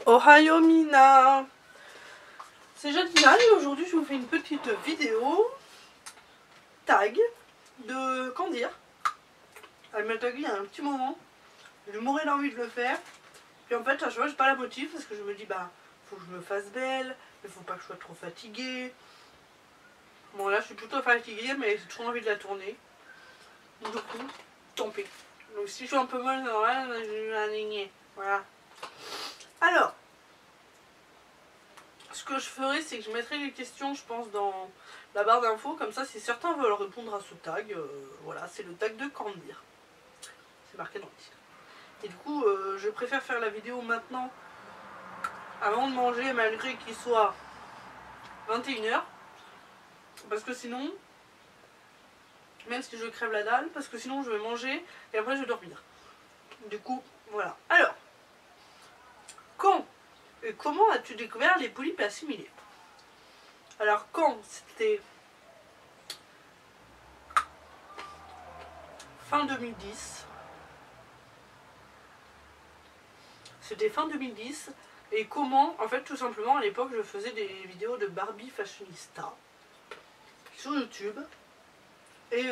Ohio Mina, c'est Jadina et aujourd'hui je vous fais une petite vidéo tag de Candir. Elle m'a tagué il y a un petit moment, je m'aurais l'envie de le faire. Puis en fait à chaque fois j'ai pas la motive parce que je me dis bah faut que je me fasse belle, mais faut pas que je sois trop fatiguée. Bon là je suis plutôt fatiguée mais j'ai trop envie de la tourner. Du coup, tant pis. Donc si je suis un peu molle, voilà. Alors, ce que je ferai, c'est que je mettrai les questions, je pense, dans la barre d'infos. Comme ça, si certains veulent répondre à ce tag, voilà, c'est le tag de Candir. C'est marqué dans le titre. Et du coup, je préfère faire la vidéo maintenant, avant de manger, malgré qu'il soit 21 h. Parce que sinon, même si je crève la dalle, parce que sinon je vais manger et après je vais dormir. Du coup, voilà. Alors, quand et comment as-tu découvert les polypes assimilés? Alors quand c'était fin 2010. C'était fin 2010. Et comment? En fait, tout simplement, à l'époque, je faisais des vidéos de Barbie Fashionista sur YouTube. Et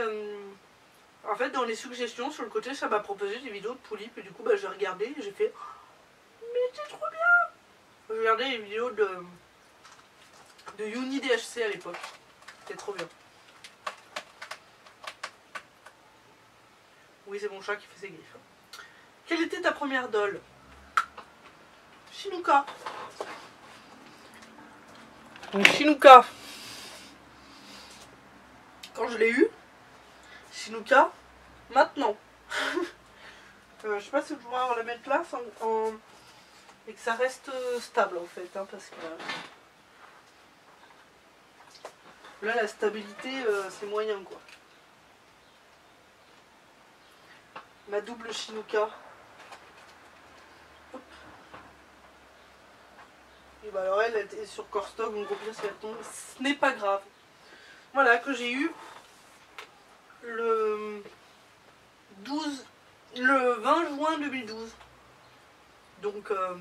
en fait, dans les suggestions, sur le côté, ça m'a proposé des vidéos de polypes. Et du coup, bah, j'ai regardé et j'ai fait mais c'est trop bien! J'ai regardé les vidéos de Uni DHC à l'époque. C'était trop bien. Oui, c'est mon chat qui fait ses griffes. Quelle était ta première doll? Shinuka. Donc Shinuka, quand je l'ai eu, Shinuka, maintenant. Je sais pas si je vais pouvoir la mettre là et que ça reste stable en fait, hein, parce que là la stabilité c'est moyen quoi. Ma double Shinuka. Hop. Et bah alors elle était sur Corstock, donc au pire si elle tombe, ce n'est pas grave. Voilà, que j'ai eu le 20 juin 2012. Donc va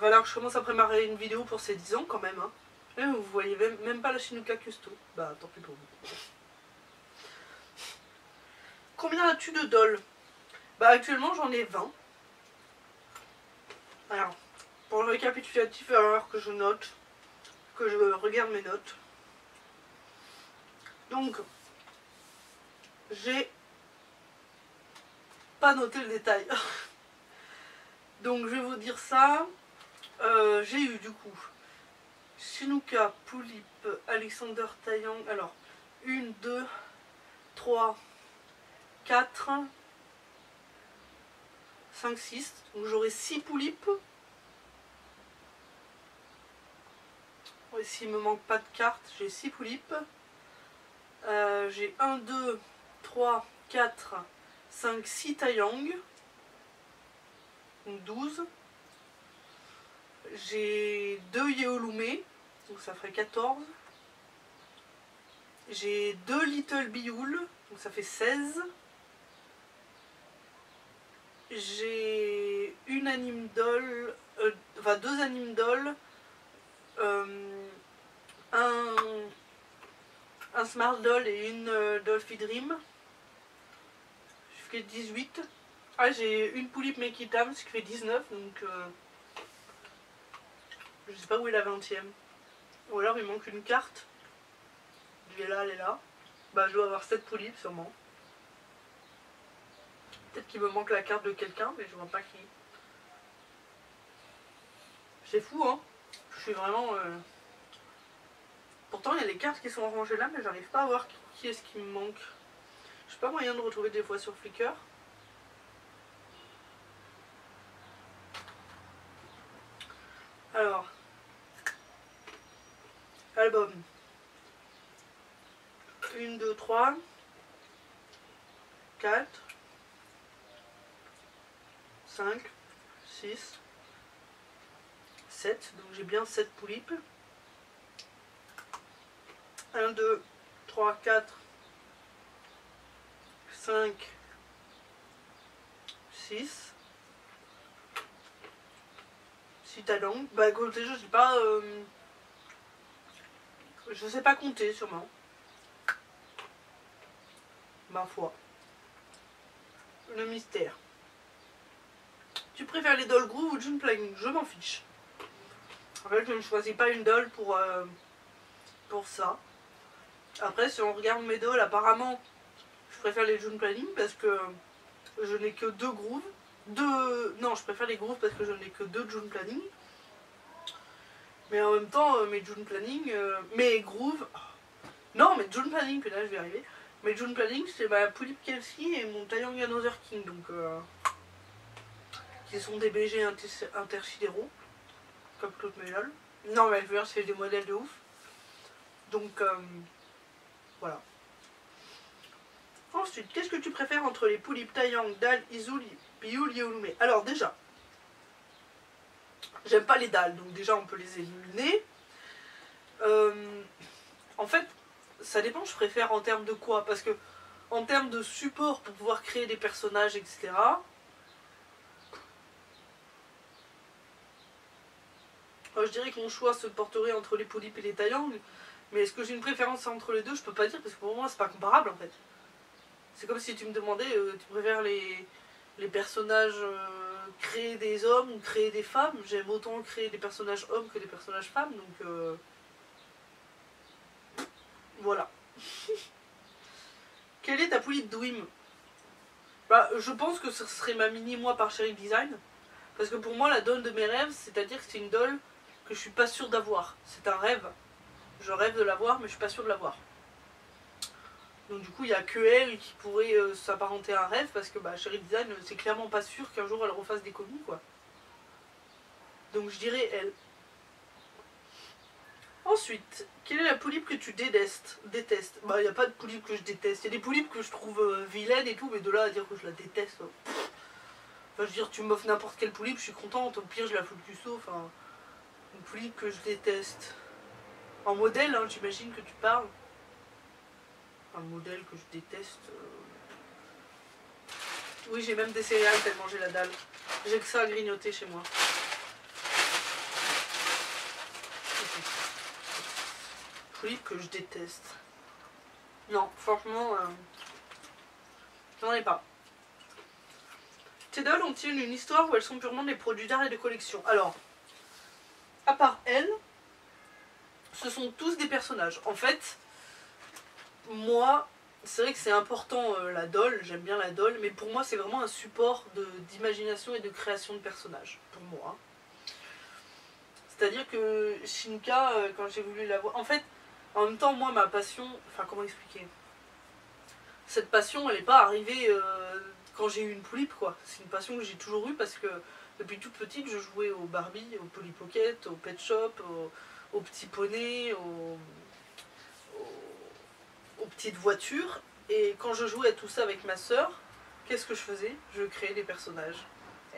falloir que je commence à préparer une vidéo pour ces 10 ans quand même. Hein. Et vous voyez même pas la Shinuka Custo. Bah tant pis pour vous. Combien as-tu de dolls? Bah actuellement j'en ai 20. Alors, pour le récapitulatif, il va falloir que je note, que je regarde mes notes. Donc, j'ai pas noté le détail. Donc je vais vous dire ça. J'ai eu du coup Shinuka, Polype, Alexander Taeyang. Alors, 1, 2, 3, 4, 5, 6. Donc j'aurai 6 polypes. Et s'il me manque pas de cartes, j'ai 6 polypes. J'ai 1, 2, 3, 4, 5, 6 Taeyang. Donc 12. J'ai 2 Yeolume, donc ça ferait 14. J'ai 2 Little Bioul, donc ça fait 16. J'ai une anime doll, enfin 2 anime dolls, un smart doll et une Dolphy Dream. Je fais 18. Ah, j'ai une polype Mekitam, ce qui fait 19, donc je sais pas où est la 20e. Ou alors il manque une carte. Elle est là, elle est là. Bah je dois avoir 7 polypes sûrement. Peut-être qu'il me manque la carte de quelqu'un, mais je vois pas qui. C'est fou, hein. Je suis vraiment... Pourtant, il y a des cartes qui sont rangées là, mais j'arrive pas à voir qui est-ce qui me manque. Je sais pas moyen de retrouver des fois sur Flickr. Alors... Album. 1, 2, 3... 4... 5... 6... 7, donc j'ai bien 7 polypes. 1, 2, 3, 4, 5, 6, Si t'as langue, bah écoutez, je sais pas. Je sais pas compter sûrement. Ma foi. Le mystère. Tu préfères les dolls groove ou June Planning? Je m'en fiche. En fait, je ne choisis pas une doll pour ça. Après, si on regarde mes dolls, apparemment, je préfère les June Planning parce que je n'ai que 2 grooves. Non, je préfère les grooves parce que je n'ai que 2 June Planning. Mais en même temps, mes June Planning, mes grooves. Non, mes June Planning, puis là je vais arriver. Mes June Planning, c'est ma Polyp Kelsey et mon Taeyang Another King, donc qui sont des BG intersidéraux, comme toutes mes lol. Non, mais je veux dire, c'est des modèles de ouf. Donc, voilà. Ensuite, qu'est-ce que tu préfères entre les Polyp Taeyang, Dal, Izul, Bioul, Yeolume? Alors, déjà, j'aime pas les dalles, donc déjà on peut les éliminer. En fait, ça dépend, je préfère en termes de quoi? Parce que en termes de support pour pouvoir créer des personnages, etc. Je dirais que mon choix se porterait entre les Polypes et les Taeyang. Mais est-ce que j'ai une préférence entre les deux? Je peux pas dire parce que pour moi c'est pas comparable en fait. C'est comme si tu me demandais, tu préfères les personnages créer des hommes ou créer des femmes? J'aime autant créer des personnages hommes que des personnages femmes, donc voilà. Quelle est ta Polype Dwim? Bah, je pense que ce serait ma mini-moi par Cherry Design. Parce que pour moi, la doll de mes rêves, c'est-à-dire que c'est une doll que je suis pas sûre d'avoir. C'est un rêve. Je rêve de l'avoir, mais je suis pas sûre de l'avoir. Donc du coup, il n'y a que elle qui pourrait s'apparenter à un rêve, parce que bah, Cherry Design, c'est clairement pas sûr qu'un jour elle refasse des comics, quoi. Donc je dirais elle. Ensuite, quelle est la polype que tu détestes? Bah, il n'y a pas de polype que je déteste. Il y a des polypes que je trouve vilaines et tout, mais de là à dire que je la déteste. Enfin, je veux dire, tu m'offres n'importe quelle polype, je suis contente. Au pire, je la fous le puceau. Enfin, une polype que je déteste. En modèle, hein, j'imagine que tu parles. Un modèle que je déteste. Oui, j'ai même des céréales tellement j'ai la dalle. J'ai que ça à grignoter chez moi. Polype que je déteste. Non, franchement, j'en ai pas. Tes dolls ont-ils une histoire ou elles sont purement des produits d'art et de collection? Alors, à part elles, ce sont tous des personnages. En fait, moi, c'est vrai que c'est important la doll, j'aime bien la doll, mais pour moi c'est vraiment un support d'imagination et de création de personnages, pour moi. C'est-à-dire que Shinka, quand j'ai voulu la voir... En fait, en même temps, moi, ma passion... Enfin, comment expliquer? Cette passion, elle n'est pas arrivée quand j'ai eu une polype, quoi. C'est une passion que j'ai toujours eue parce que depuis toute petite, je jouais aux Barbie, aux Polly Pocket, aux Pet Shop, aux petits poneys, aux petites voitures. Et quand je jouais à tout ça avec ma soeur, qu'est-ce que je faisais? Je créais des personnages.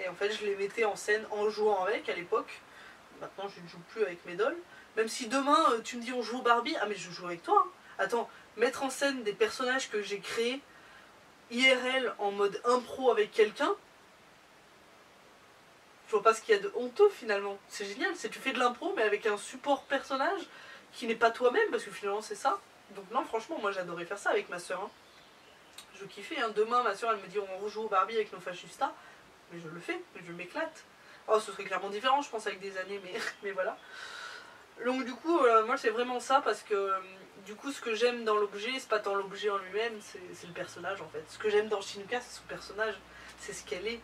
Et en fait, je les mettais en scène en jouant avec à l'époque. Maintenant, je ne joue plus avec mes dolls. Même si demain, tu me dis on joue au Barbie, ah mais je joue avec toi. Hein. Attends, mettre en scène des personnages que j'ai créés IRL en mode impro avec quelqu'un, je vois pas ce qu'il y a de honteux finalement. C'est génial, c'est tu fais de l'impro mais avec un support personnage qui n'est pas toi-même, parce que finalement c'est ça. Donc non, franchement, moi j'adorais faire ça avec ma soeur. Hein. Je kiffais. Hein. Demain, ma soeur, elle me dit on rejoue au Barbie avec nos fascistas. Mais je le fais, je m'éclate. Oh, ce serait clairement différent, je pense, avec des années, mais voilà. Donc du coup, moi c'est vraiment ça, parce que du coup, ce que j'aime dans l'objet, c'est pas tant l'objet en lui-même, c'est le personnage en fait. Ce que j'aime dans Shinuka, c'est son personnage, c'est ce qu'elle est.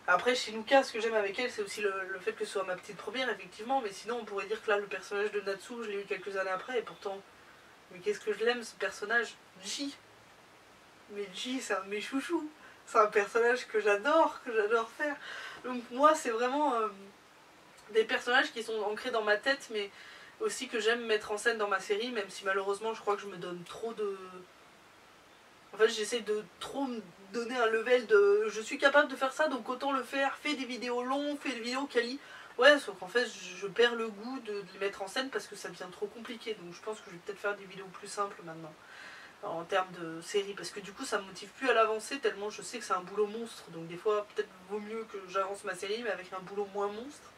Après, Shinuka, ce que j'aime avec elle, c'est aussi le fait que ce soit ma petite première, effectivement, mais sinon on pourrait dire que là, le personnage de Natsu, je l'ai eu quelques années après, et pourtant... Mais qu'est-ce que je l'aime, ce personnage? Ji. Mais Ji, c'est un de mes chouchous. C'est un personnage que j'adore faire. Donc moi, c'est vraiment des personnages qui sont ancrés dans ma tête, mais aussi que j'aime mettre en scène dans ma série, même si malheureusement, je crois que je me donne trop de... En fait, j'essaie de trop me donner un level de... Je suis capable de faire ça, donc autant le faire. Fais des vidéos longues, fais des vidéos quali. Ouais, sauf qu'en fait, je perds le goût de les mettre en scène parce que ça devient trop compliqué. Donc je pense que je vais peut-être faire des vidéos plus simples maintenant. En termes de série, parce que du coup ça me motive plus à l'avancer tellement je sais que c'est un boulot monstre, donc des fois peut-être vaut mieux que j'avance ma série mais avec un boulot moins monstre.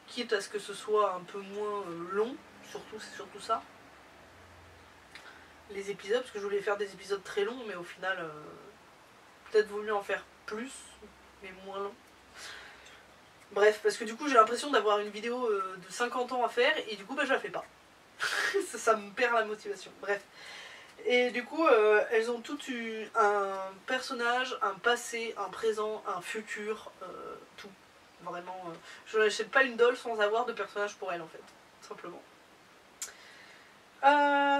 quitte à ce que ce soit un peu moins long, surtout, c'est surtout ça. Les épisodes, parce que je voulais faire des épisodes très longs, mais au final, peut-être vaut mieux en faire plus, mais moins long. Bref, parce que du coup j'ai l'impression d'avoir une vidéo de 50 ans à faire, et du coup bah je la fais pas. ça me perd la motivation, bref. Et du coup, elles ont toutes eu un personnage, un passé, un présent, un futur, tout. Vraiment, je n'achète pas une doll sans avoir de personnage pour elles en fait, simplement.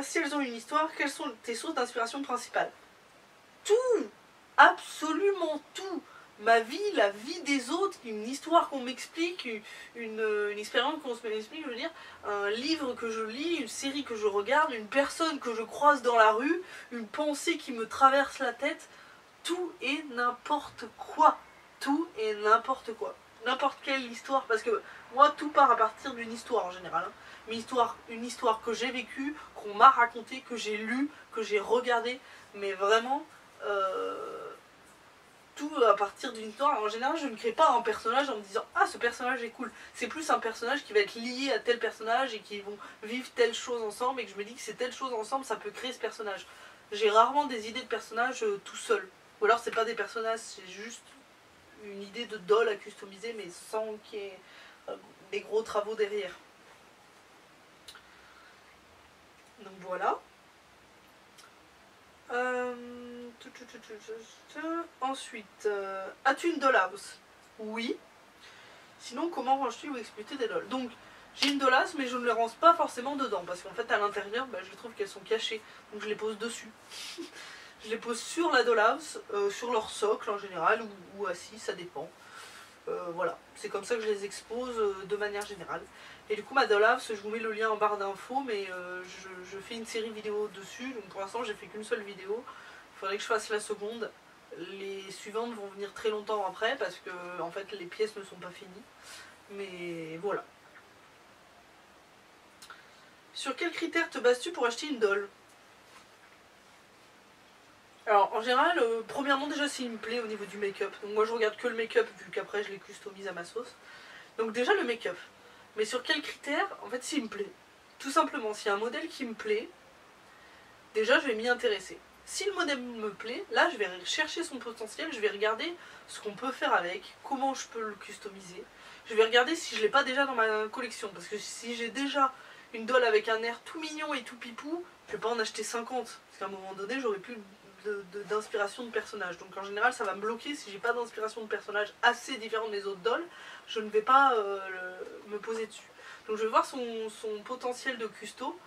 Si elles ont une histoire, quelles sont tes sources d'inspiration principales? Tout! Absolument tout! Ma vie, la vie des autres, une histoire qu'on m'explique, une expérience qu'on m'explique, je veux dire, un livre que je lis, une série que je regarde, une personne que je croise dans la rue, une pensée qui me traverse la tête, tout et n'importe quoi. Tout et n'importe quoi. N'importe quelle histoire, parce que moi tout part à partir d'une histoire en général. Hein. Une histoire que j'ai vécue, qu'on m'a racontée, que j'ai lue, que j'ai regardée, mais vraiment... tout à partir d'une histoire. En général, je ne crée pas un personnage en me disant ah, ce personnage est cool. C'est plus un personnage qui va être lié à tel personnage et qui vont vivre telle chose ensemble, et que je me dis que c'est telle chose ensemble, ça peut créer ce personnage. J'ai rarement des idées de personnages tout seul. Ou alors c'est pas des personnages, c'est juste une idée de doll à customiser, mais sans qu'il y ait des gros travaux derrière. Donc voilà. Ensuite, as-tu une dollhouse? Oui. Sinon, comment ranges-tu ou exploiter des dolls? Donc, j'ai une dollhouse, mais je ne les range pas forcément dedans, parce qu'en fait, à l'intérieur, bah, je trouve qu'elles sont cachées, donc je les pose dessus. Je les pose sur la dollhouse, sur leur socle en général, ou assis, ça dépend. Voilà, c'est comme ça que je les expose de manière générale. Et du coup, ma dollhouse, je vous mets le lien en barre d'infos, mais je fais une série vidéo dessus, donc pour l'instant, j'ai fait qu'une seule vidéo. Il faudrait que je fasse la seconde. Les suivantes vont venir très longtemps après, parce que en fait, les pièces ne sont pas finies. Mais voilà. Sur quels critères te bases-tu pour acheter une doll? Alors en général, premièrement déjà s'il me plaît au niveau du make-up. Donc moi je regarde que le make-up vu qu'après je les customise à ma sauce. Donc déjà le make-up. Mais sur quels critères? En fait s'il me plaît. Tout simplement, s'il y a un modèle qui me plaît, déjà je vais m'y intéresser. Si le modèle me plaît, là je vais chercher son potentiel, je vais regarder ce qu'on peut faire avec, comment je peux le customiser. Je vais regarder si je ne l'ai pas déjà dans ma collection. Parce que si j'ai déjà une doll avec un air tout mignon et tout pipou, je ne vais pas en acheter 50. Parce qu'à un moment donné, j'aurai plus d'inspiration de personnage. Donc en général, ça va me bloquer si j'ai pas d'inspiration de personnage assez différente des autres dolls. Je ne vais pas me poser dessus. Donc je vais voir son potentiel de custo.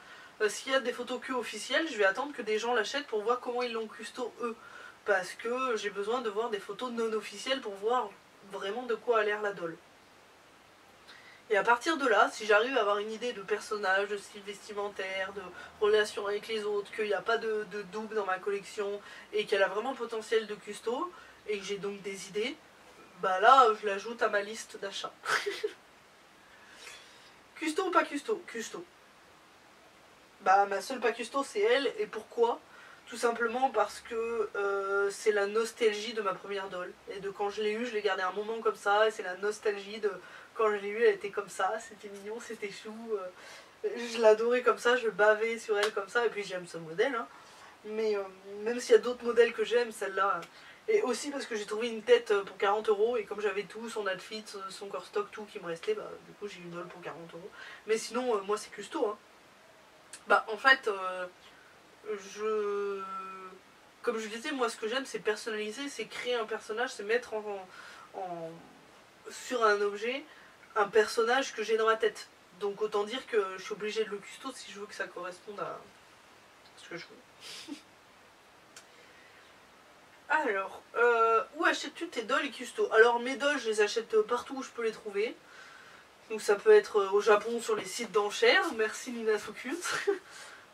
S'il y a des photos que officielles, je vais attendre que des gens l'achètent pour voir comment ils l'ont custo eux. Parce que j'ai besoin de voir des photos non officielles pour voir vraiment de quoi a l'air la doll. Et à partir de là, si j'arrive à avoir une idée de personnage, de style vestimentaire, de relation avec les autres, qu'il n'y a pas de double dans ma collection et qu'elle a vraiment potentiel de custo, et que j'ai donc des idées, bah là, je l'ajoute à ma liste d'achat. Custo ou pas custo? Custo. Bah ma seule pas custo c'est elle, et pourquoi? Tout simplement parce que c'est la nostalgie de ma première doll. Et de quand je l'ai eue, je l'ai gardée un moment comme ça, et c'est la nostalgie de quand je l'ai eue, elle était comme ça, c'était mignon, c'était chou. Je l'adorais comme ça, je bavais sur elle comme ça, et puis j'aime ce modèle. Hein. Mais même s'il y a d'autres modèles que j'aime, celle-là... Et aussi parce que j'ai trouvé une tête pour 40 €, et comme j'avais tout, son outfit, son corps stock, tout qui me restait, bah du coup j'ai eu une doll pour 40 €. Mais sinon, moi c'est custo. Hein. Bah en fait... Comme je disais, moi ce que j'aime c'est personnaliser, c'est créer un personnage, c'est mettre sur un objet un personnage que j'ai dans la tête. Donc autant dire que je suis obligée de le custo si je veux que ça corresponde à ce que je veux. Alors, où achètes-tu tes dolls et custo? Alors mes dolls, je les achète partout où je peux les trouver. Donc ça peut être au Japon sur les sites d'enchères, merci Nina So Cute.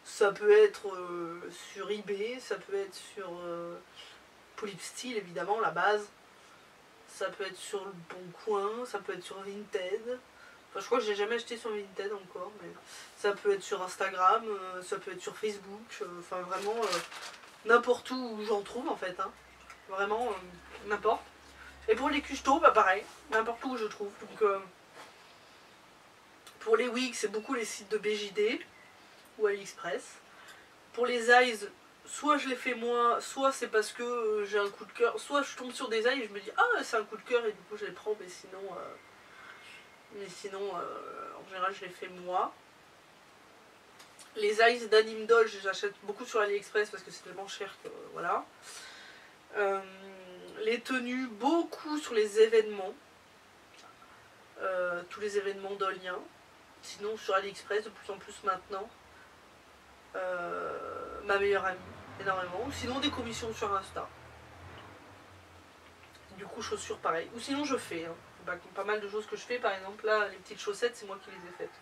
Ça peut être sur eBay, ça peut être sur Polystyle évidemment, la base. Ça peut être sur le Bon Coin, ça peut être sur Vinted. Enfin, je crois que je n'ai jamais acheté sur Vinted encore, mais ça peut être sur Instagram, ça peut être sur Facebook. Enfin vraiment n'importe où j'en trouve en fait. Hein. Vraiment n'importe. Et pour les custos, bah pareil, n'importe où je trouve. Donc Pour les wigs, c'est beaucoup les sites de BJD ou AliExpress. Pour les eyes, soit je les fais moi, soit c'est parce que j'ai un coup de cœur, soit je tombe sur des eyes et je me dis ah c'est un coup de cœur et du coup je les prends, mais sinon en général je les fais moi. Les eyes d'Anime Doll, j'achète beaucoup sur AliExpress parce que c'est tellement cher que voilà. Les tenues, beaucoup sur les événements. Tous les événements dolliens. Sinon sur AliExpress de plus en plus maintenant. Ma meilleure amie, énormément. Ou sinon des commissions sur Insta. Du coup chaussures pareil. Ou sinon je fais. Hein. Pas mal de choses que je fais. Par exemple là les petites chaussettes c'est moi qui les ai faites.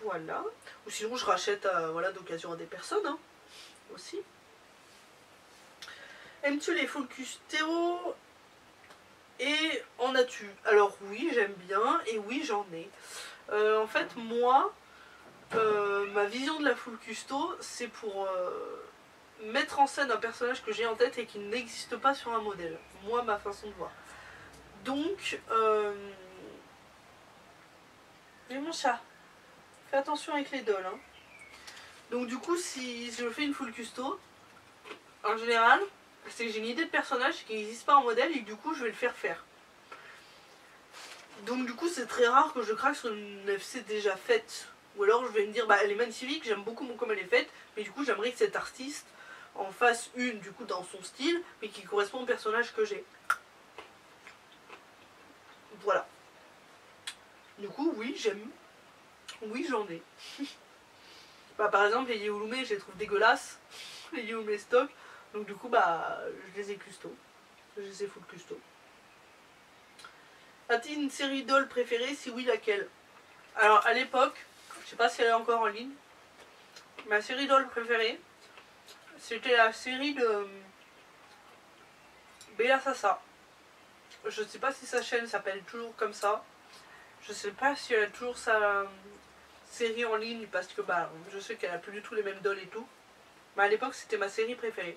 Voilà. Ou sinon je rachète voilà, d'occasion à des personnes hein, aussi. Aimes-tu les full custéo? Et en as-tu? Alors oui, j'aime bien et oui, j'en ai. En fait, moi, ma vision de la full custo, c'est pour mettre en scène un personnage que j'ai en tête et qui n'existe pas sur un modèle. Moi, ma façon de voir. Donc, et mon chat. Fais attention avec les dolls. Hein. Donc du coup, si je fais une full custo, en général, c'est que j'ai une idée de personnage qui n'existe pas en modèle et du coup, je vais le faire faire. Donc du coup, c'est très rare que je craque sur une FC déjà faite. Ou alors, je vais me dire, bah elle est magnifique, j'aime beaucoup comme elle est faite, mais du coup, j'aimerais que cet artiste en fasse une, du coup, dans son style, mais qui correspond au personnage que j'ai. Voilà. Du coup, oui, j'aime. Oui, j'en ai. Bah, par exemple, les Yéouloumé, je les trouve dégueulasses. Les Yéouloumé stock. Donc du coup, bah, je les ai custo. Je les ai full custo. As-tu une série dolls préférée? Si oui, laquelle? Alors, à l'époque, je sais pas si elle est encore en ligne. Ma série doll préférée, c'était la série de Bella Sassa. Je sais pas si sa chaîne s'appelle toujours comme ça. Je sais pas si elle a toujours sa série en ligne parce que bah je sais qu'elle a plus du tout les mêmes dolls et tout. Mais à l'époque c'était ma série préférée.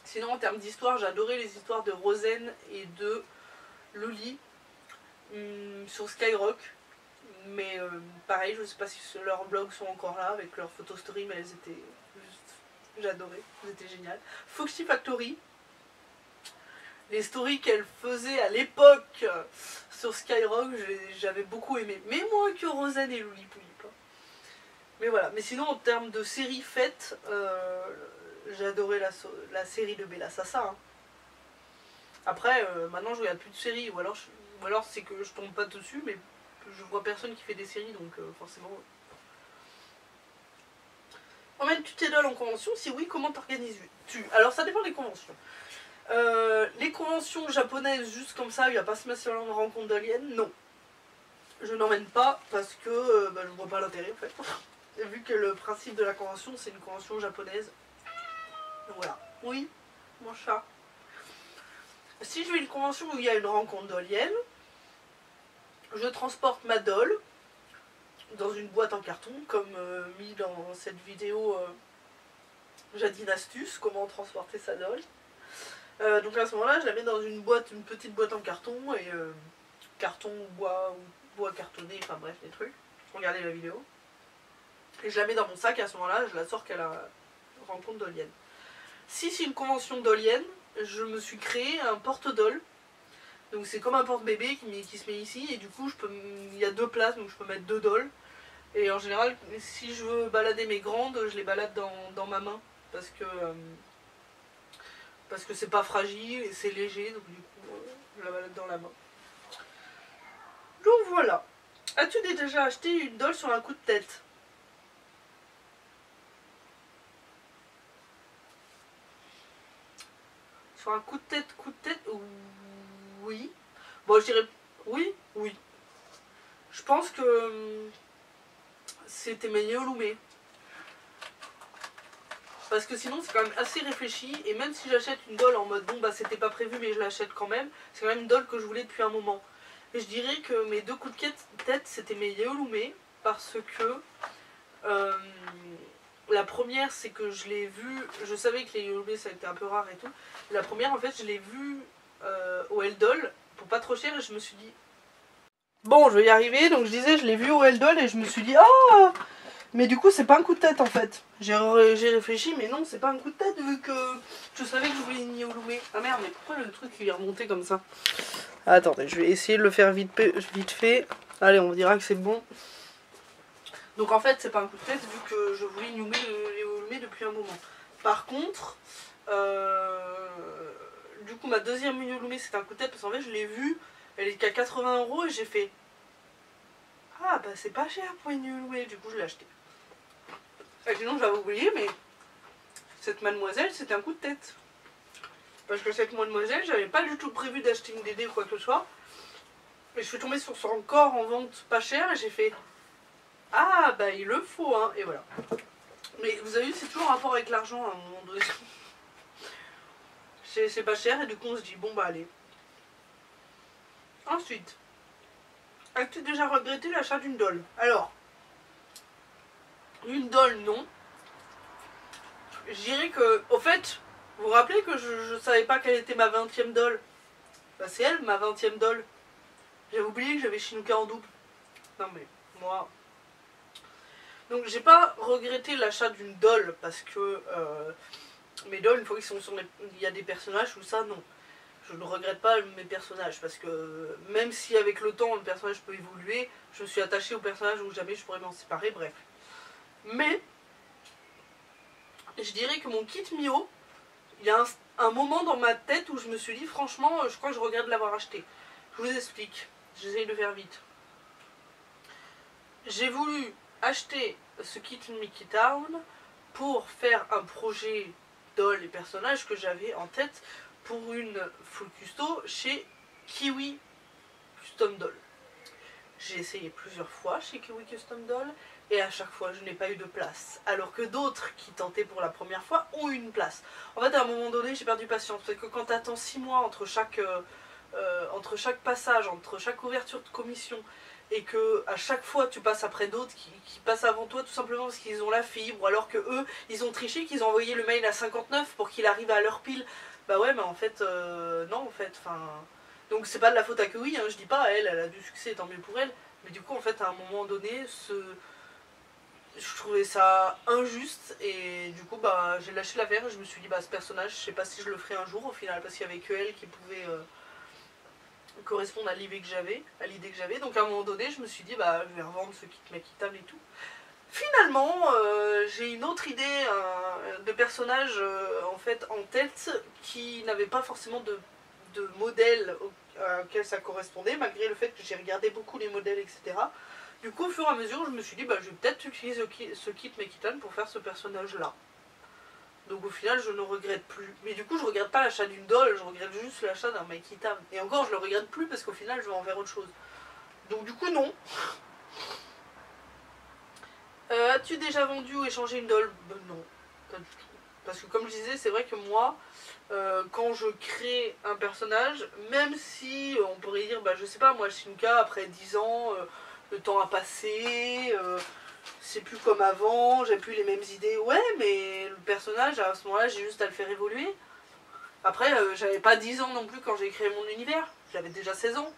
Sinon en termes d'histoire, j'adorais les histoires de Rosen et de Loli sur Skyrock. Mais pareil, je sais pas si leurs blogs sont encore là avec leurs photos story, mais elles étaient juste... J'adorais, elles étaient géniales. Foxy Factory. Les stories qu'elle faisait à l'époque sur Skyrock, j'avais beaucoup aimé. Mais moins que Rosen et Loulis Poulip. Mais voilà. Mais sinon, en termes de séries faites, j'adorais la série de Bella Sassa. Hein. Après, maintenant je regarde plus de séries. Ou alors c'est que je tombe pas dessus, mais je vois personne qui fait des séries, donc forcément... Emmènes-tu tes dolls en convention? Si oui, comment t'organises-tu? Alors ça dépend des conventions. Les conventions japonaises, juste comme ça, il n'y a pas spécialement de rencontre dollienne, non. Je n'emmène pas parce que bah, je vois pas l'intérêt en fait. Vu que le principe de la convention, c'est une convention japonaise. Donc voilà. Oui, mon chat. Si je vais à une convention où il y a une rencontre dollienne, je transporte ma doll dans une boîte en carton, comme mis dans cette vidéo Jadine Astuce, comment transporter sa doll. Donc à ce moment-là, je la mets dans une petite boîte en carton, et carton ou bois cartonné, enfin bref, des trucs. Regardez la vidéo. Et je la mets dans mon sac, et à ce moment-là, je la sors qu'à la rencontre dollienne. Si c'est une convention dollienne, je me suis créé un porte-doll. Donc c'est comme un porte-bébé qui se met ici, et du coup, il y a 2 places, donc je peux mettre 2 dolls. Et en général, si je veux balader mes grandes, je les balade dans ma main, parce que c'est pas fragile et c'est léger, donc du coup je la balade dans la main. Donc voilà. As-tu déjà acheté une doll sur un coup de tête? Sur un coup de tête, oui. Bon, je dirais oui. Je pense que c'était mes Yéouloumé. Parce que sinon c'est quand même assez réfléchi, et même si j'achète une doll en mode bon bah c'était pas prévu mais je l'achète quand même, c'est quand même une doll que je voulais depuis un moment. Et je dirais que mes 2 coups de tête c'était mes Yéouloumé, parce que la première c'est que je l'ai vue, je savais que les Yéouloumé ça a été un peu rare et tout. La première en fait je l'ai vue au L-Doll pour pas trop cher, et je me suis dit Bon, je vais y arriver. Donc je disais, je l'ai vu au Eldol et je me suis dit, ah, mais du coup, c'est pas un coup de tête en fait. J'ai réfléchi, mais non, c'est pas un coup de tête vu que je savais que je voulais une Niouloué. Ah merde, mais pourquoi le truc il est remonté comme ça? Attendez, je vais essayer de le faire vite fait. Allez, on dira que c'est bon. Donc en fait, c'est pas un coup de tête vu que je voulais Niouloué depuis un moment. Par contre, du coup, ma deuxième Niouloué, c'est un coup de tête parce qu'en fait, je l'ai vue, elle est qu'à 80 € et j'ai fait. Ah bah c'est pas cher pour une Niouloué, du coup je l'ai acheté. Et sinon je l'avais oublié, mais cette mademoiselle c'était un coup de tête. Parce que cette mademoiselle, j'avais pas du tout prévu d'acheter une DD ou quoi que ce soit. Et je suis tombée sur son corps en vente pas cher et j'ai fait ah bah il le faut hein, et voilà. Mais vous avez vu, c'est toujours un rapport avec l'argent à un moment donné. C'est pas cher et du coup on se dit bon bah allez. Ensuite, as-tu déjà regretté l'achat d'une doll? Alors, une doll non. Je dirais que, au fait, vous vous rappelez que je savais pas quelle était ma 20e doll? Bah c'est elle, ma 20e doll. J'avais oublié que j'avais Shinuka en double. Non mais, moi... Donc j'ai pas regretté l'achat d'une doll parce que mes dolls, une fois qu'ils sont sur il y a des personnages ou ça, non. Je ne regrette pas mes personnages parce que même si avec le temps le personnage peut évoluer, je me suis attachée au personnage où jamais je pourrais m'en séparer, bref. Mais je dirais que mon kit Mio, il y a un moment dans ma tête où je me suis dit franchement, je crois que je regrette de l'avoir acheté. Je vous explique, j'essaye de faire vite. J'ai voulu acheter ce kit Mickey Town pour faire un projet doll et personnages que j'avais en tête pour une full custo chez Kiwi Custom Doll. J'ai essayé plusieurs fois chez Kiwi Custom Doll et à chaque fois je n'ai pas eu de place. Alors que d'autres qui tentaient pour la première fois ont eu une place. En fait à un moment donné j'ai perdu patience parce que quand tu attends 6 mois entre chaque passage, entre chaque ouverture de commission et que à chaque fois tu passes après d'autres qui passent avant toi tout simplement parce qu'ils ont la fibre, ou alors que eux ils ont triché, qu'ils ont envoyé le mail à 59 pour qu'il arrive à leur pile. Bah ouais mais en fait non en fait, enfin... Donc c'est pas de la faute à Kiwi, hein, je dis pas, elle a du succès, tant mieux pour elle, mais du coup en fait à un moment donné je trouvais ça injuste et du coup bah j'ai lâché l'affaire et je me suis dit bah ce personnage je sais pas si je le ferai un jour au final parce qu'il y avait que elle qui pouvait correspondre à l'idée que j'avais, donc à un moment donné je me suis dit bah je vais revendre ce kit Makitam et tout. Finalement j'ai une autre idée de personnage en fait en tête qui n'avait pas forcément de modèle auquel ça correspondait malgré le fait que j'ai regardé beaucoup les modèles etc. Du coup au fur et à mesure je me suis dit bah je vais peut-être utiliser ce kit Makitam pour faire ce personnage là. Donc au final, je ne regrette plus. Mais du coup, je regrette pas l'achat d'une doll, je regrette juste l'achat d'un Makitam. Et encore, je le regrette plus parce qu'au final, je vais en faire autre chose. Donc du coup, non. As-tu déjà vendu ou échangé une doll? Non, pas du tout. Parce que comme je disais, c'est vrai que moi, quand je crée un personnage, même si on pourrait dire, bah je sais pas, moi, Shinuka, après 10 ans, le temps a passé... c'est plus comme avant, j'ai plus les mêmes idées. Ouais, mais le personnage, à ce moment-là, j'ai juste à le faire évoluer. Après, j'avais pas 10 ans non plus quand j'ai créé mon univers. J'avais déjà 16 ans.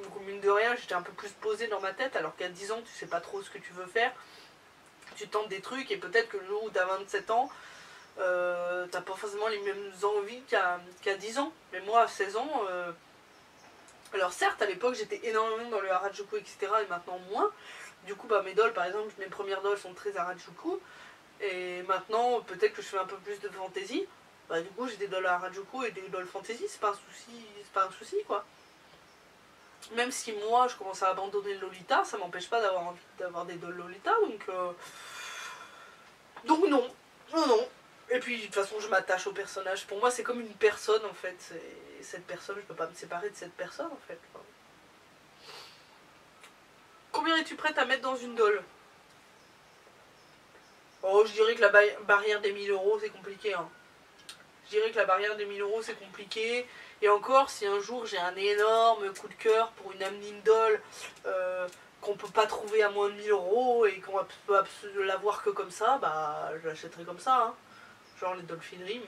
Donc, mine de rien, j'étais un peu plus posée dans ma tête, alors qu'à 10 ans, tu sais pas trop ce que tu veux faire. Tu tentes des trucs, et peut-être que le jour où t'as 27 ans, t'as pas forcément les mêmes envies qu'à 10 ans. Mais moi, à 16 ans... alors certes, à l'époque, j'étais énormément dans le Harajuku, etc. Et maintenant, moins. Du coup, bah, mes dolls, par exemple, mes premières dolls sont très Harajuku. Et maintenant, peut-être que je fais un peu plus de fantasy. Bah, du coup, j'ai des dolls Harajuku et des dolls fantasy. C'est pas un souci, quoi. Même si moi, je commence à abandonner le Lolita, ça m'empêche pas d'avoir envie d'avoir des dolls Lolita. Donc non. Non, non. Et puis, de toute façon, je m'attache au personnage. Pour moi, c'est comme une personne, en fait. Et cette personne, je peux pas me séparer de cette personne, en fait. Combien es-tu prête à mettre dans une doll? Oh, je dirais que la barrière des 1000 € c'est compliqué. Hein. Je dirais que la barrière des 1000 € c'est compliqué. Et encore, si un jour j'ai un énorme coup de cœur pour une Amnine Doll qu'on peut pas trouver à moins de 1000 € et qu'on peut l'avoir que comme ça, bah je l'achèterai comme ça. Hein. Genre les Dolphin Rim.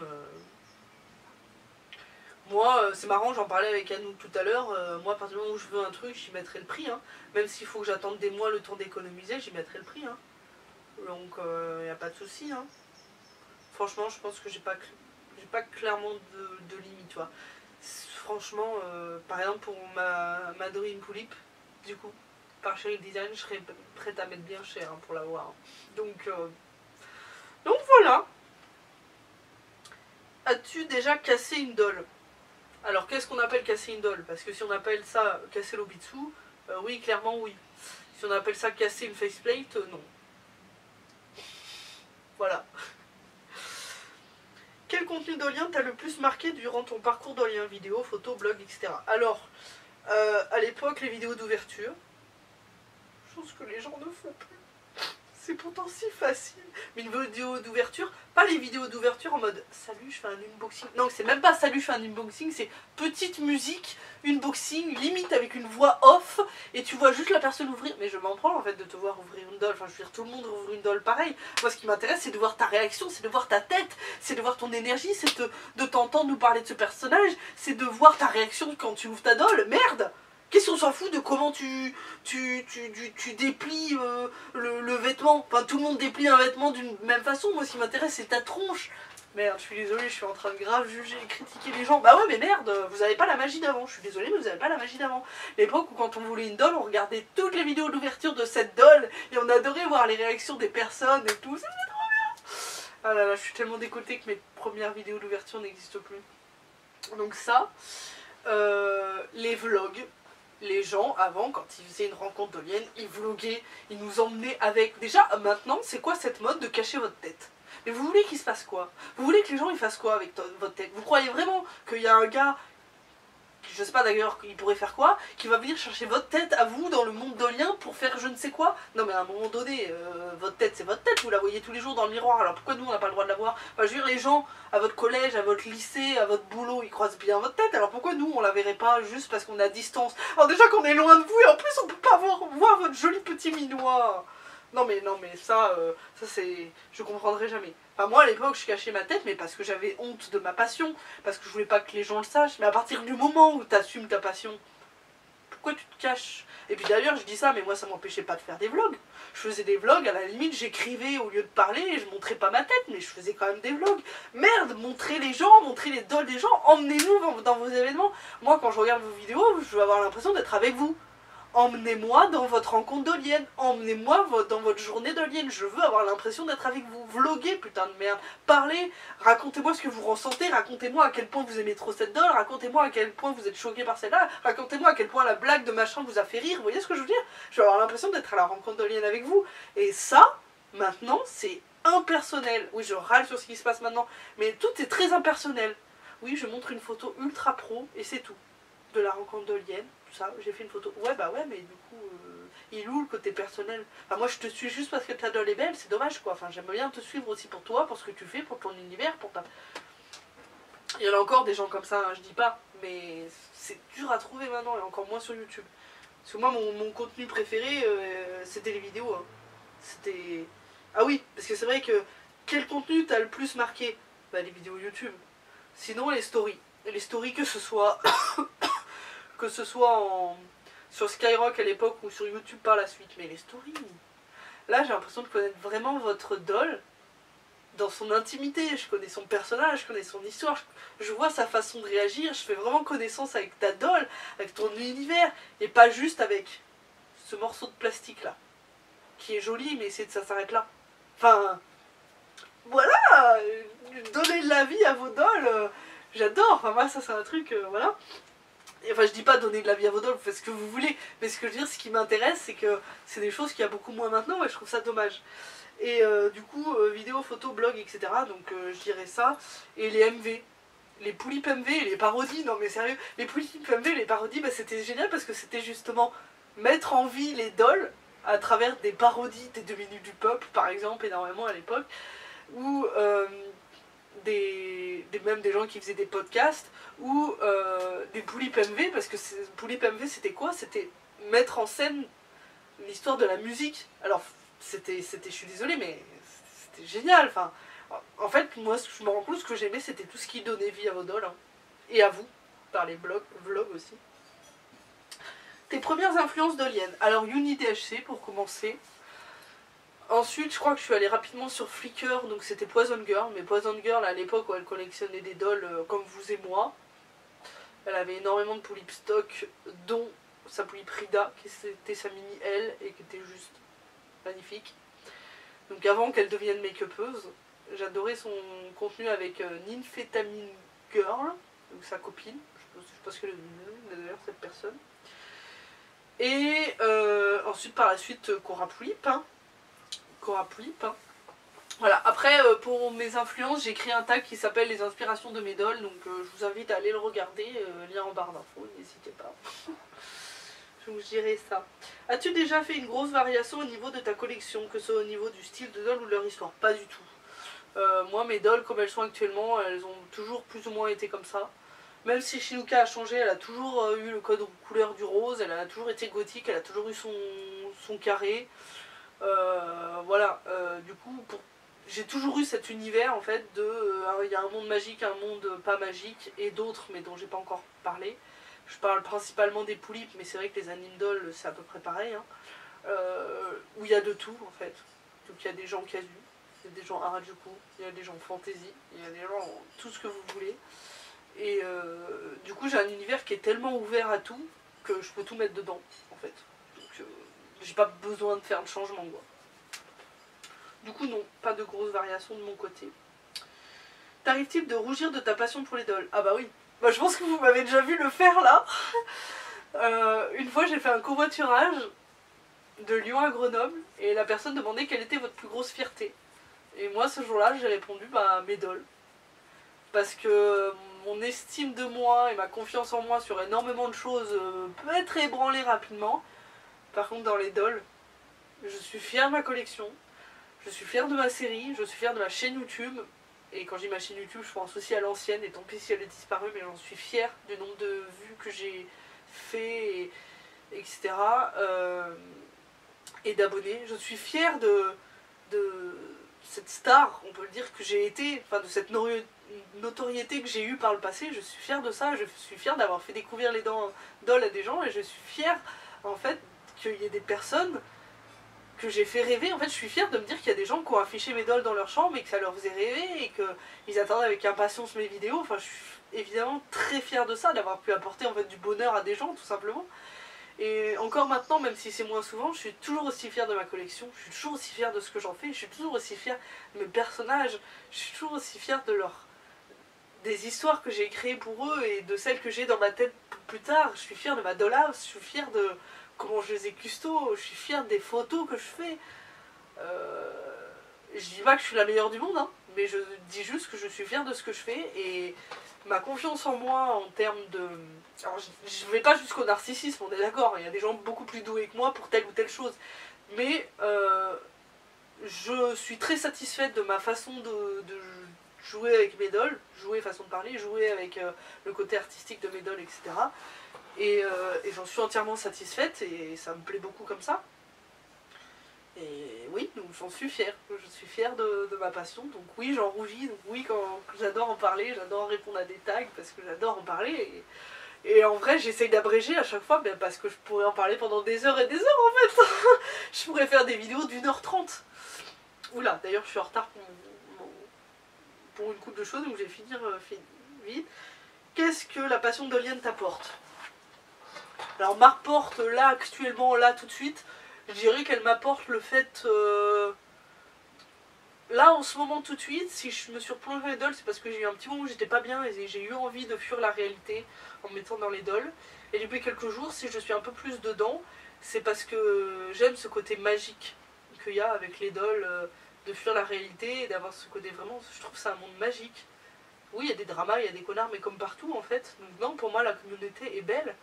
Moi, c'est marrant, j'en parlais avec Anouk tout à l'heure, moi à partir du moment où je veux un truc, j'y mettrai le prix, hein. Même s'il faut que j'attende des mois le temps d'économiser, j'y mettrai le prix, hein. Donc y a pas de souci, hein. Franchement, je pense que j'ai pas clairement de limite, tu vois. Franchement, par exemple pour ma Dorine Poulip, du coup, par Cheryl Design, je serais prête à mettre bien cher, hein, pour l'avoir, hein. Donc voilà. As-tu déjà cassé une doll? Alors qu'est-ce qu'on appelle casser une doll? Parce que si on appelle ça casser l'obitsu, oui, clairement oui. Si on appelle ça casser une faceplate, non. Voilà. Quel contenu dollien t'a le plus marqué durant ton parcours dollien? Vidéo, photo, blog, etc. Alors, à l'époque, les vidéos d'ouverture, chose que les gens ne font plus. C'est pourtant si facile. Mais une vidéo d'ouverture, pas les vidéos d'ouverture en mode salut, je fais un unboxing. Non, c'est même pas salut, je fais un unboxing, c'est petite musique, unboxing, limite avec une voix off, et tu vois juste la personne ouvrir. Mais je m'en prends en fait de te voir ouvrir une doll. Enfin, je veux dire, tout le monde ouvre une doll pareil. Moi, ce qui m'intéresse, c'est de voir ta réaction, c'est de voir ta tête, c'est de voir ton énergie, c'est de t'entendre nous parler de ce personnage, c'est de voir ta réaction quand tu ouvres ta doll. Merde! Qu'est-ce qu'on s'en fout de comment tu déplies le vêtement? Enfin, tout le monde déplie un vêtement d'une même façon. Moi, ce qui m'intéresse, c'est ta tronche. Merde, je suis désolée, je suis en train de grave juger et critiquer les gens. Bah ouais, mais merde, vous avez pas la magie d'avant. Je suis désolée, mais vous avez pas la magie d'avant. L'époque où quand on voulait une doll, on regardait toutes les vidéos d'ouverture de cette doll et on adorait voir les réactions des personnes et tout. C'était trop bien. Ah là là, je suis tellement dégoûtée que mes premières vidéos d'ouverture n'existent plus. Donc ça, les vlogs. Les gens, avant, quand ils faisaient une rencontre dollienne, ils vloguaient, ils nous emmenaient avec... Déjà, maintenant, c'est quoi cette mode de cacher votre tête? Mais vous voulez qu'il se passe quoi? Vous voulez que les gens ils fassent quoi avec votre tête? Vous croyez vraiment qu'il y a un gars, je sais pas d'ailleurs, il pourrait faire quoi, qui va venir chercher votre tête à vous dans le monde dollien pour faire je ne sais quoi? Non mais à un moment donné, votre tête c'est votre tête, vous la voyez tous les jours dans le miroir, alors pourquoi nous on n'a pas le droit de la voir? Enfin, je veux dire, les gens à votre collège, à votre lycée, à votre boulot, ils croisent bien votre tête, alors pourquoi nous on la verrait pas juste parce qu'on est à distance? Alors déjà qu'on est loin de vous et en plus on peut pas voir votre joli petit minois. Non mais ça c'est... Je comprendrai jamais. Enfin moi à l'époque je cachais ma tête mais parce que j'avais honte de ma passion, parce que je voulais pas que les gens le sachent, mais à partir du moment où tu assumes ta passion, pourquoi tu te caches? Et puis d'ailleurs je dis ça mais moi ça m'empêchait pas de faire des vlogs. Je faisais des vlogs, à la limite j'écrivais au lieu de parler et je montrais pas ma tête mais je faisais quand même des vlogs. Merde, montrez les gens, montrez les dolls des gens, emmenez-nous dans vos événements. Moi quand je regarde vos vidéos je vais avoir l'impression d'être avec vous. Emmenez-moi dans votre rencontre dollienne, emmenez-moi dans votre journée dollienne, je veux avoir l'impression d'être avec vous. Vloguez, putain de merde, parlez, racontez-moi ce que vous ressentez, racontez-moi à quel point vous aimez trop cette doll, racontez-moi à quel point vous êtes choqué par celle-là, racontez-moi à quel point la blague de machin vous a fait rire, vous voyez ce que je veux dire? Je vais avoir l'impression d'être à la rencontre dollienne avec vous. Et ça, maintenant, c'est impersonnel. Oui, je râle sur ce qui se passe maintenant, mais tout est très impersonnel. Oui, je montre une photo ultra pro et c'est tout. De la rencontre dollienne. Ça, j'ai fait une photo. Ouais, bah ouais, mais du coup, il loue le côté personnel. Enfin, moi, je te suis juste parce que ta doll est belle, c'est dommage, quoi. Enfin, j'aimerais bien te suivre aussi pour toi, pour ce que tu fais, pour ton univers, pour ta... Il y en a encore des gens comme ça, hein, je dis pas, mais c'est dur à trouver maintenant, et encore moins sur YouTube. Parce que moi, mon contenu préféré, c'était les vidéos. Hein. C'était... Ah oui, parce que c'est vrai que... Quel contenu t'as le plus marqué? Bah, les vidéos YouTube. Sinon, les stories. Les stories, que ce soit... sur Skyrock à l'époque ou sur YouTube par la suite. Mais les stories, là j'ai l'impression de connaître vraiment votre doll dans son intimité. Je connais son personnage, je connais son histoire, je vois sa façon de réagir, je fais vraiment connaissance avec ta doll, avec ton univers, et pas juste avec ce morceau de plastique là, qui est joli mais ça s'arrête là. Enfin, voilà, donner de la vie à vos dolls, j'adore, enfin moi ça c'est un truc, voilà. Enfin, je dis pas donner de la vie à vos dolls, vous faites ce que vous voulez, mais ce que je veux dire, ce qui m'intéresse, c'est que c'est des choses qu'il y a beaucoup moins maintenant et je trouve ça dommage. Et du coup, vidéo, photo, blog, etc. Donc je dirais ça. Et les MV, les Poulip MV et les parodies, non mais sérieux, les Poulip MV et les parodies, bah, c'était génial parce que c'était justement mettre en vie les dolls à travers des parodies des 2 minutes du peuple, par exemple, énormément à l'époque, ou même des gens qui faisaient des podcasts ou des Poulip MV, parce que Poulip MV c'était quoi? C'était mettre en scène l'histoire de la musique. Alors c'était, je suis désolée, mais c'était génial. Enfin, en fait, moi je me rends compte, ce que j'aimais c'était tout ce qui donnait vie à vos dolls. Hein. et à vous, par les vlogs aussi. Tes premières influences doliennes. Alors UniDHC pour commencer. Ensuite, je crois que je suis allée rapidement sur Flickr, donc c'était Poison Girl. Mais Poison Girl, à l'époque où elle collectionnait des dolls comme vous et moi, elle avait énormément de polyp stock, dont sa polyp Rida, qui était sa mini L, et qui était juste magnifique. Donc avant qu'elle devienne make-upeuse, j'adorais son contenu avec Ninfetamine Girl, donc sa copine, je sais pas ce qu'elle est d'ailleurs cette personne. Et ensuite par la suite Cora Pulipe, hein. Cora Pulipe, hein. Voilà, après pour mes influences, j'ai créé un tag qui s'appelle les inspirations de mes dolls, donc je vous invite à aller le regarder, lien en barre d'infos, n'hésitez pas. Je vous dirai ça. As-tu déjà fait une grosse variation au niveau de ta collection, que ce soit au niveau du style de dolls ou de leur histoire? Pas du tout. Moi mes dolls comme elles sont actuellement, elles ont toujours plus ou moins été comme ça. Même si Shinuka a changé, elle a toujours eu le code couleur du rose, elle a toujours été gothique, elle a toujours eu son carré. Voilà, du coup, j'ai toujours eu cet univers en fait de... il y a un monde magique, un monde pas magique, et d'autres, mais dont j'ai pas encore parlé. Je parle principalement des poulipes, mais c'est vrai que les anime dolls, c'est à peu près pareil. Hein. Où il y a de tout en fait. Donc il y a des gens casu, il y a des gens Harajuku, il y a des gens fantasy, il y a des gens tout ce que vous voulez. Et du coup j'ai un univers qui est tellement ouvert à tout que je peux tout mettre dedans en fait. Donc j'ai pas besoin de faire de changement quoi. Du coup non, pas de grosses variations de mon côté. T'arrive-t-il de rougir de ta passion pour les dolls? Ah bah oui, bah, je pense que vous m'avez déjà vu le faire là. Une fois j'ai fait un covoiturage de Lyon à Grenoble et la personne demandait quelle était votre plus grosse fierté. Et moi ce jour-là j'ai répondu bah mes dolls. Parce que mon estime de moi et ma confiance en moi sur énormément de choses peut être ébranlée rapidement. Par contre dans les dolls, je suis fière de ma collection, je suis fière de ma série, je suis fière de ma chaîne YouTube. Et quand je dis ma chaîne YouTube, je pense aussi à l'ancienne, et tant pis si elle est disparue, mais j'en suis fière du nombre de vues que j'ai fait, etc. Et d'abonnés. Je suis fière de cette star, on peut le dire, que j'ai été, enfin de cette notoriété que j'ai eue par le passé. Je suis fière de ça, je suis fière d'avoir fait découvrir les dolls à des gens, et je suis fière en fait qu'il y ait des personnes que j'ai fait rêver. En fait je suis fière de me dire qu'il y a des gens qui ont affiché mes dolls dans leur chambre et que ça leur faisait rêver et qu'ils attendaient avec impatience mes vidéos. Enfin je suis évidemment très fière de ça, d'avoir pu apporter en fait du bonheur à des gens tout simplement. Et encore maintenant, même si c'est moins souvent, je suis toujours aussi fière de ma collection, je suis toujours aussi fière de ce que j'en fais, je suis toujours aussi fière de mes personnages, je suis toujours aussi fière de des histoires que j'ai créées pour eux et de celles que j'ai dans ma tête pour plus tard. Je suis fière de ma dollhouse, je suis fière de comment je les ai custo, je suis fière des photos que je fais. Je dis pas que je suis la meilleure du monde, hein, mais je dis juste que je suis fière de ce que je fais et ma confiance en moi en termes de... Alors je vais pas jusqu'au narcissisme, on est d'accord, il y a des gens beaucoup plus doués que moi pour telle ou telle chose, mais je suis très satisfaite de ma façon de jouer avec mes dolls, jouer façon de parler, jouer avec le côté artistique de mes dolls, etc. Et j'en suis entièrement satisfaite et ça me plaît beaucoup comme ça. Et oui, donc j'en suis fière, je suis fière de ma passion, donc oui j'en rougis, donc oui quand j'adore en parler, j'adore répondre à des tags parce que j'adore en parler et en vrai j'essaye d'abréger à chaque fois parce que je pourrais en parler pendant des heures et des heures en fait. Je pourrais faire des vidéos d'1h30. Oula, d'ailleurs je suis en retard pour une coupe de choses donc je vais finir vite. Qu'est-ce que la passion dolienne t'apporte? Alors m'apporte là actuellement, là tout de suite, je dirais qu'elle m'apporte le fait... Là en ce moment tout de suite, si je me suis replongée dans les dolls, c'est parce que j'ai eu un petit moment où j'étais pas bien et j'ai eu envie de fuir la réalité en me mettant dans les dolls. Et depuis quelques jours, si je suis un peu plus dedans, c'est parce que j'aime ce côté magique qu'il y a avec les dolls, de fuir la réalité et d'avoir ce côté vraiment... Je trouve que c'est un monde magique. Oui, il y a des dramas, il y a des connards, mais comme partout en fait. Donc non, pour moi la communauté est belle.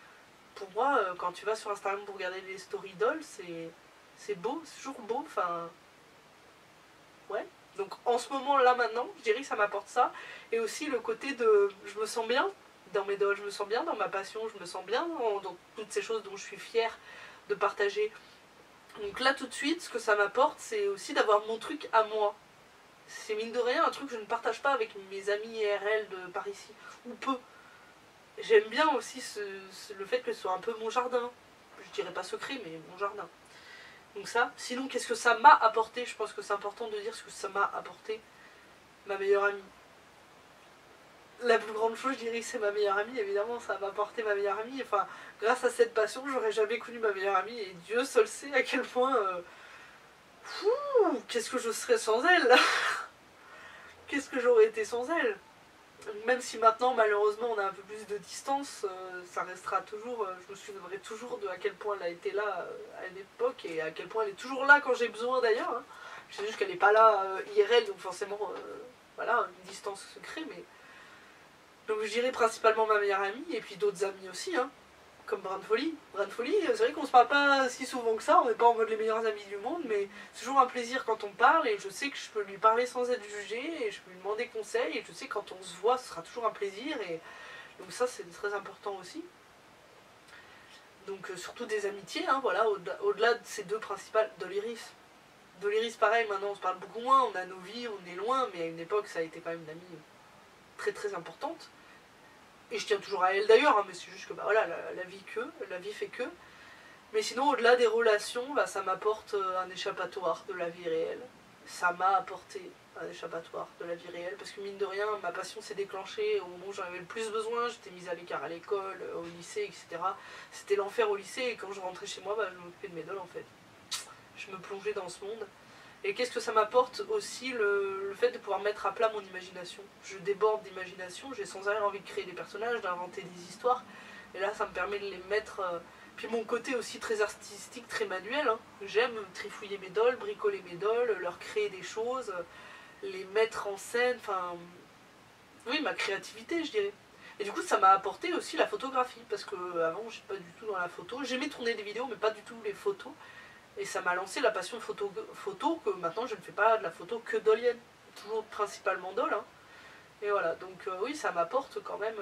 Pour moi, quand tu vas sur Instagram pour regarder les story dolls, c'est beau, c'est toujours beau, enfin... Ouais. Donc en ce moment, là, maintenant, je dirais que ça m'apporte ça. Et aussi le côté de... Je me sens bien dans mes dolls, je me sens bien dans ma passion, je me sens bien dans toutes ces choses dont je suis fière de partager. Donc là, tout de suite, ce que ça m'apporte, c'est aussi d'avoir mon truc à moi. C'est mine de rien un truc que je ne partage pas avec mes amis IRL de par ici, ou peu. j'aime bien aussi le fait que ce soit un peu mon jardin. Je dirais pas secret, mais mon jardin. Donc ça, sinon qu'est-ce que ça m'a apporté? Je pense que c'est important de dire ce que ça m'a apporté. Ma meilleure amie. La plus grande chose, je dirais que c'est ma meilleure amie. Évidemment, ça m'a apporté ma meilleure amie. Enfin, grâce à cette passion, j'aurais jamais connu ma meilleure amie. Et Dieu seul sait à quel point... qu'est-ce que je serais sans elle? Qu'est-ce que j'aurais été sans elle? Même si maintenant, malheureusement, on a un peu plus de distance, ça restera toujours... je me souviendrai toujours de à quel point elle a été là à une époque et à quel point elle est toujours là quand j'ai besoin d'ailleurs. Hein. Je sais juste qu'elle n'est pas là IRL, donc forcément, voilà, une distance se crée, mais... Donc je dirais principalement ma meilleure amie, et puis d'autres amis aussi, hein, comme Brin de Folie. Brin de Folie, c'est vrai qu'on se parle pas si souvent que ça, on n'est pas en mode les meilleurs amis du monde, mais c'est toujours un plaisir quand on parle, et je sais que je peux lui parler sans être jugée, et je peux lui demander conseil, et je sais que quand on se voit, ce sera toujours un plaisir, et donc ça c'est très important aussi. Donc surtout des amitiés, hein, voilà, au-delà de ces deux principales, Doliris. Doliris pareil, maintenant on se parle beaucoup moins, on a nos vies, on est loin, mais à une époque ça a été quand même une amie très très importante. Et je tiens toujours à elle d'ailleurs, hein, mais c'est juste que bah, voilà, la vie fait que. Mais sinon, au-delà des relations, bah, ça m'apporte un échappatoire de la vie réelle. Ça m'a apporté un échappatoire de la vie réelle, parce que mine de rien, ma passion s'est déclenchée au moment où j'en avais le plus besoin. J'étais mise à l'écart à l'école, au lycée, etc. C'était l'enfer au lycée, et quand je rentrais chez moi, bah, je m'occupais de mes dolls en fait. Je me plongeais dans ce monde. Et qu'est-ce que ça m'apporte aussi, le fait de pouvoir mettre à plat mon imagination. Je déborde d'imagination, j'ai sans arrêt envie de créer des personnages, d'inventer des histoires. Et là, ça me permet de les mettre... Puis mon côté aussi très artistique, très manuel. Hein. J'aime trifouiller mes dolls, bricoler mes dolls, leur créer des choses, les mettre en scène, enfin... Oui, ma créativité, je dirais. Et du coup, ça m'a apporté aussi la photographie, parce que avant, je n'étais pas du tout dans la photo. J'aimais tourner des vidéos, mais pas du tout les photos. Et ça m'a lancé la passion photo, que maintenant je ne fais pas de la photo que dollienne, toujours principalement doll. Hein. Et voilà, donc oui, ça m'apporte quand même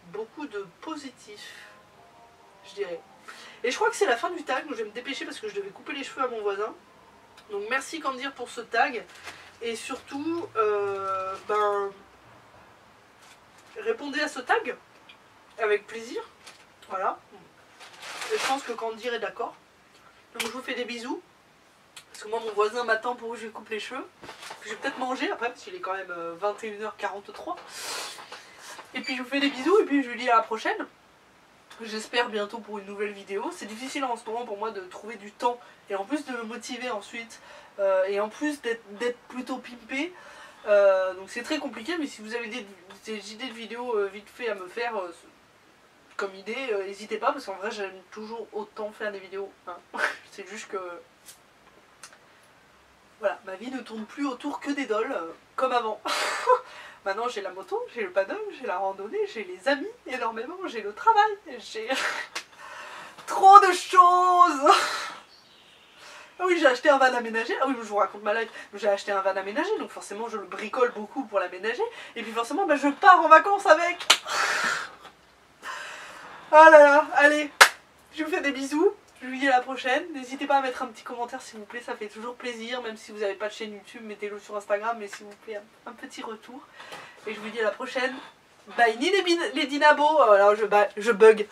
beaucoup de positif, je dirais. Et je crois que c'est la fin du tag, donc je vais me dépêcher parce que je devais couper les cheveux à mon voisin. Donc merci Candir pour ce tag. Et surtout, répondez à ce tag avec plaisir. Voilà. Et je pense que Candir est d'accord. Donc je vous fais des bisous. Parce que moi mon voisin m'attend pour que je lui coupe les cheveux. Je vais peut-être manger après parce qu'il est quand même 21h43. Et puis je vous fais des bisous et puis je vous dis à la prochaine. J'espère bientôt pour une nouvelle vidéo. C'est difficile en ce moment pour moi de trouver du temps. Et en plus de me motiver ensuite. Et en plus d'être plutôt pimpé. Donc c'est très compliqué. Mais si vous avez des idées de vidéos vite fait à me faire... comme idée, n'hésitez pas parce qu'en vrai j'aime toujours autant faire des vidéos. Hein. C'est juste que voilà, ma vie ne tourne plus autour que des dolls comme avant. Maintenant j'ai la moto, j'ai le paddle, j'ai la randonnée, j'ai les amis énormément, j'ai le travail, j'ai trop de choses. Ah oui, j'ai acheté un van aménagé. Ah oui, je vous raconte ma life. J'ai acheté un van aménagé, donc forcément je le bricole beaucoup pour l'aménager. Et puis forcément je pars en vacances avec. Ah là là, allez, je vous fais des bisous, je vous dis à la prochaine. N'hésitez pas à mettre un petit commentaire s'il vous plaît, ça fait toujours plaisir. Même si vous n'avez pas de chaîne YouTube, mettez-le sur Instagram, mais s'il vous plaît, un petit retour. Et je vous dis à la prochaine. Bye ni les dinabos, alors je bug.